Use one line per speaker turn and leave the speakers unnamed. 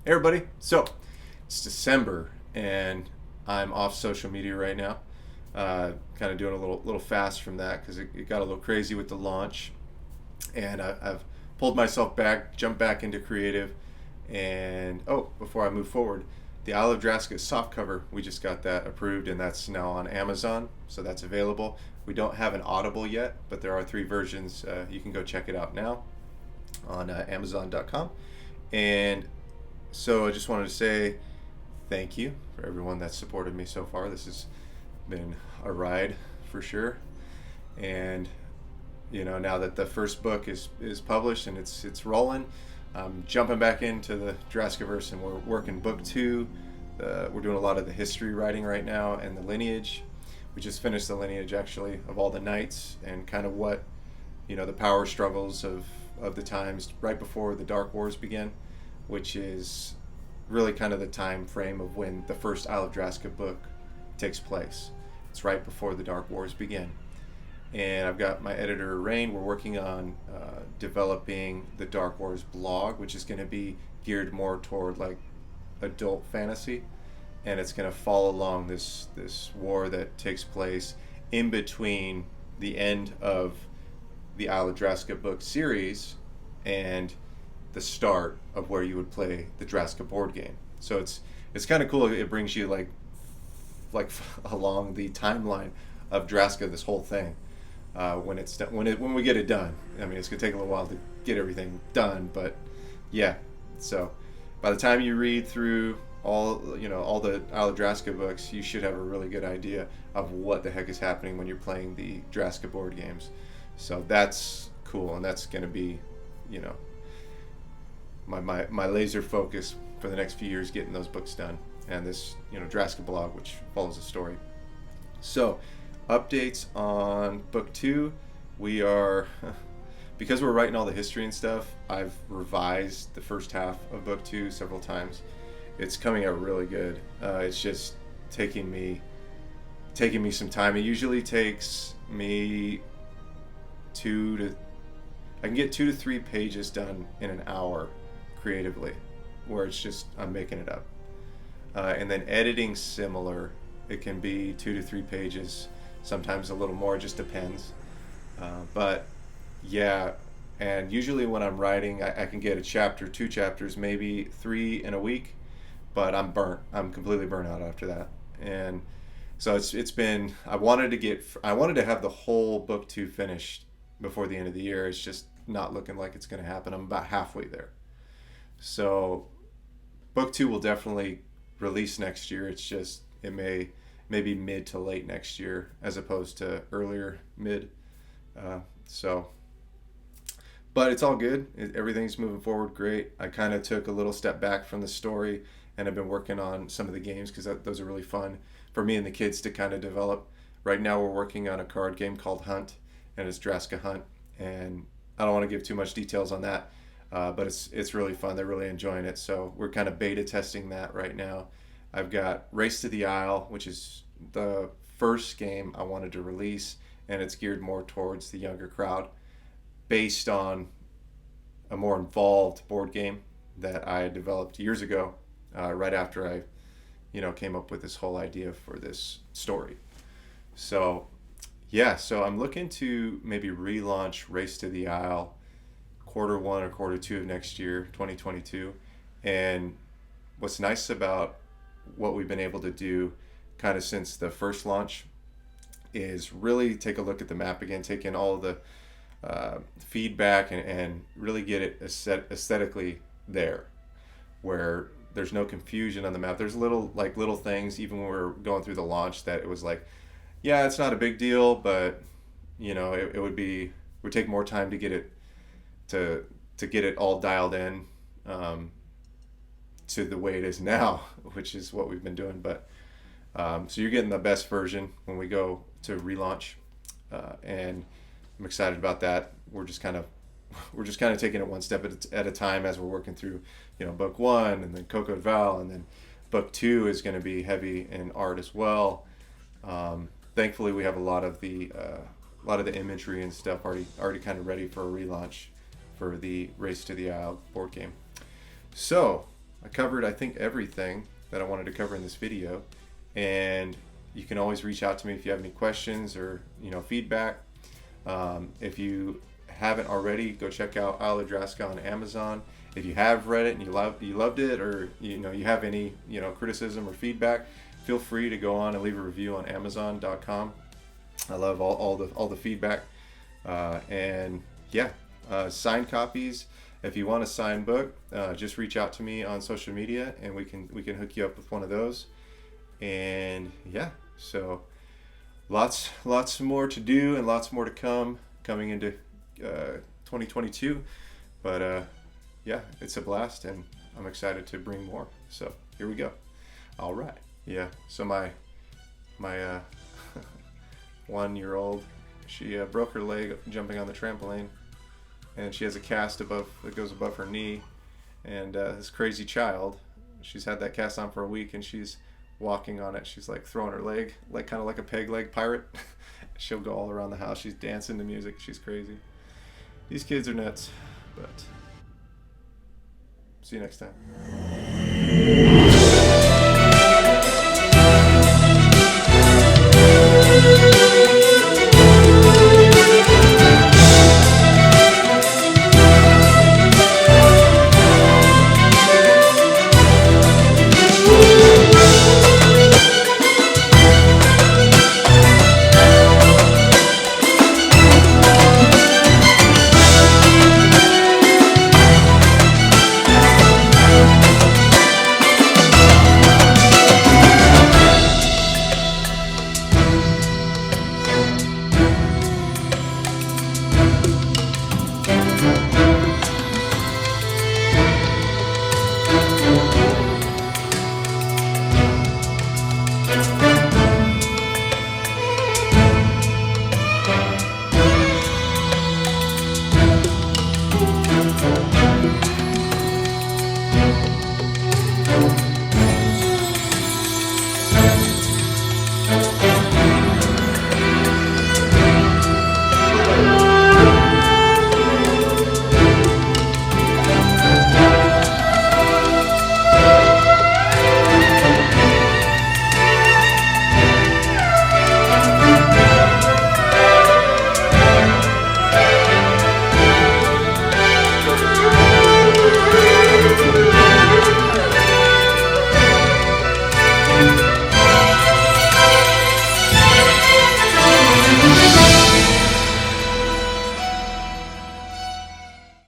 Hey everybody, so it's December and I'm off social media right now. Kind of doing a little fast from that because it got a little crazy with the launch, and I've pulled myself back, jumped back into creative, and before I move forward, the Isle of Draska softcover, we just got that approved, and that's now on Amazon, so that's available. We don't have an Audible yet, but there are three versions. You can go check it out now on Amazon.com. And so I just wanted to say thank you for everyone that's supported me so far. This has been a ride for sure. And now that the first book is published and it's rolling, I'm jumping back into the Draskaverse, and we're working book two. We're doing a lot of the history writing right now and the lineage. We just finished the lineage actually of all the knights and kind of what the power struggles of the times right before the Dark Wars began, which is really kind of the time frame of when the first Isle of Draska book takes place. It's right before the Dark Wars begin. And I've got my editor, Rain. We're working on developing the Dark Wars blog, which is going to be geared more toward like adult fantasy. And it's going to follow along this war that takes place in between the end of the Isle of Draska book series and the start of where you would play the Draska board game. So it's kind of cool. It brings you like along the timeline of Draska, this whole thing. When it's done, when we get it done. I mean, it's gonna take a little while to get everything done, but yeah. So by the time you read through all the Isle of Draska books, you should have a really good idea of what the heck is happening when you're playing the Draska board games. So that's cool, and that's gonna be, my laser focus for the next few years, getting those books done, and this Draska blog, which follows the story. So updates on book two. We are because we're writing all the history and stuff, I've revised the first half of book two several times. It's coming out really good. It's just taking me some time. It usually takes me I can get 2 to 3 pages done in an hour creatively, where it's just I'm making it up. And then editing, similar. It can be 2 to 3 pages, sometimes a little more, it just depends. But yeah, and usually when I'm writing, I can get a chapter, 2 chapters, maybe 3 in a week, but I'm burnt. I'm completely burnt out after that. And so it's been, I wanted to have the whole book 2 finished before the end of the year. It's just not looking like it's going to happen. I'm about halfway there. So book 2 will definitely release next year. It's just it may be mid to late next year as opposed to earlier mid. So but it's all good. Everything's moving forward great. I kind of took a little step back from the story, and I've been working on some of the games because those are really fun for me and the kids to kind of develop. Right now we're working on a card game called Hunt, and it's Draska Hunt, and I don't want to give too much details on that, but it's really fun. They're really enjoying it, so we're kind of beta testing that right now. I've got Race to the Isle, which is the first game I wanted to release, and it's geared more towards the younger crowd, based on a more involved board game that I developed years ago, right after I, came up with this whole idea for this story. So yeah, so I'm looking to maybe relaunch Race to the Isle Q1 or Q2 of next year, 2022. And what's nice about what we've been able to do kind of since the first launch is really take a look at the map again, take in all of the feedback, and really get it aesthetically there, where there's no confusion on the map. There's little things, even when we were going through the launch, that it was like, yeah, it's not a big deal, but it would take more time to get it to get it all dialed in to the way it is now, which is what we've been doing. But so you're getting the best version when we go to relaunch, and I'm excited about that. We're just kind of taking it one step at a time as we're working through, book 1, and then Coco de Val, and then book 2 is going to be heavy in art as well. Thankfully, we have a lot of the imagery and stuff already kind of ready for a relaunch for the Race to the Isle board game. So I covered, I think, everything that I wanted to cover in this video. And you can always reach out to me if you have any questions or feedback. If you haven't already, go check out Isle of Draska on Amazon. If you have read it and you loved it, or you have any criticism or feedback, feel free to go on and leave a review on Amazon.com. I love all the feedback, and yeah, signed copies. If you want a signed book, just reach out to me on social media, and we can hook you up with one of those. And yeah, so lots more to do and lots more to coming into 2022. But yeah, it's a blast, and I'm excited to bring more. So here we go. All right. Yeah. So my 1-year-old, she broke her leg jumping on the trampoline, and she has a cast that goes above her knee. And this crazy child, she's had that cast on for a week, and she's walking on it. She's like throwing her leg, like kind of like a peg leg pirate. She'll go all around the house. She's dancing to music. She's crazy. These kids are nuts. But see you next time.